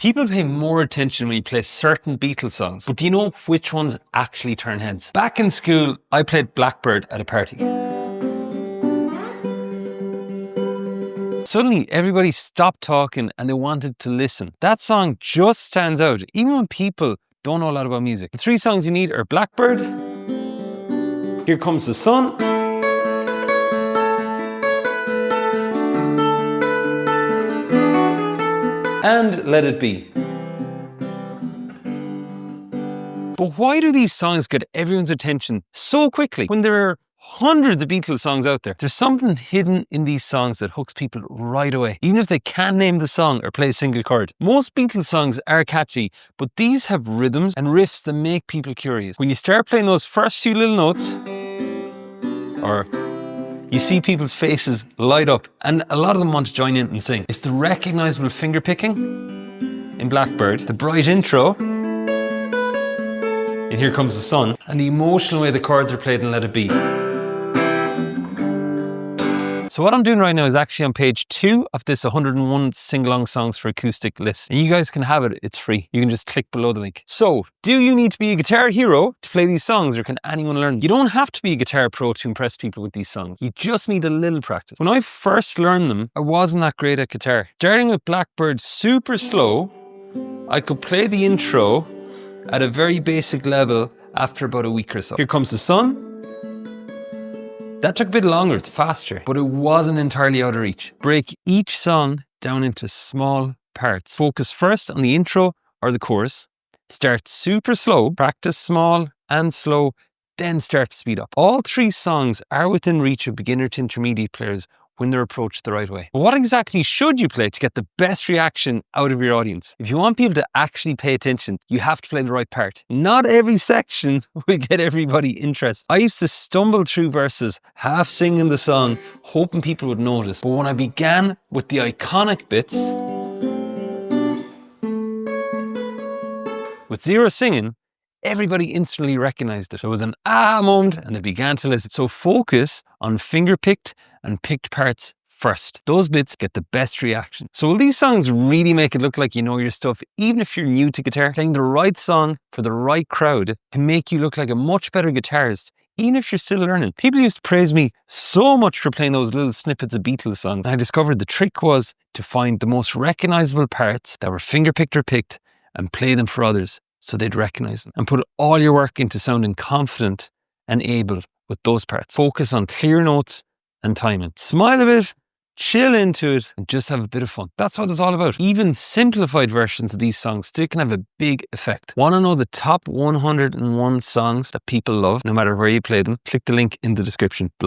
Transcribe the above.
People pay more attention when you play certain Beatles songs, but do you know which ones actually turn heads? Back in school, I played Blackbird at a party. Suddenly, everybody stopped talking and they wanted to listen. That song just stands out, even when people don't know a lot about music. The three songs you need are Blackbird, Here Comes the Sun, and Let It Be. But why do these songs get everyone's attention so quickly when there are hundreds of Beatles songs out there? There's something hidden in these songs that hooks people right away, even if they can't name the song or play a single chord. Most Beatles songs are catchy, but these have rhythms and riffs that make people curious. When you start playing those first few little notes, or you see people's faces light up, and a lot of them want to join in and sing. It's the recognizable finger picking in Blackbird, the bright intro in Here Comes the Sun, and the emotional way the chords are played in Let It Be. So what I'm doing right now is actually on page 2 of this 101 sing-along songs for acoustic list. And you guys can have it, it's free. You can just click below the link. So, do you need to be a guitar hero to play these songs, or can anyone learn? You don't have to be a guitar pro to impress people with these songs. You just need a little practice. When I first learned them, I wasn't that great at guitar. Starting with Blackbird super slow, I could play the intro at a very basic level after about a week or so. Here Comes the Sun. That took a bit longer, it's faster, but it wasn't entirely out of reach. Break each song down into small parts. Focus first on the intro or the chorus. Start super slow, practice small and slow, then start to speed up. All three songs are within reach of beginner to intermediate players when they're approached the right way. But what exactly should you play to get the best reaction out of your audience? If you want people to actually pay attention, you have to play the right part. Not every section will get everybody interested. I used to stumble through verses, half singing the song, hoping people would notice. But when I began with the iconic bits, with zero singing, everybody instantly recognized it. There was an aha moment and they began to listen. So focus on finger-picked and picked parts first. Those bits get the best reaction. So will these songs really make it look like you know your stuff, even if you're new to guitar? Playing the right song for the right crowd can make you look like a much better guitarist, even if you're still learning. People used to praise me so much for playing those little snippets of Beatles songs. I discovered the trick was to find the most recognizable parts that were finger-picked or picked and play them for others, so they'd recognize them. And put all your work into sounding confident and able with those parts. Focus on clear notes and timing. Smile a bit, chill into it, and just have a bit of fun. That's what it's all about. Even simplified versions of these songs still can have a big effect. Want to know the top 101 songs that people love, no matter where you play them? Click the link in the description below.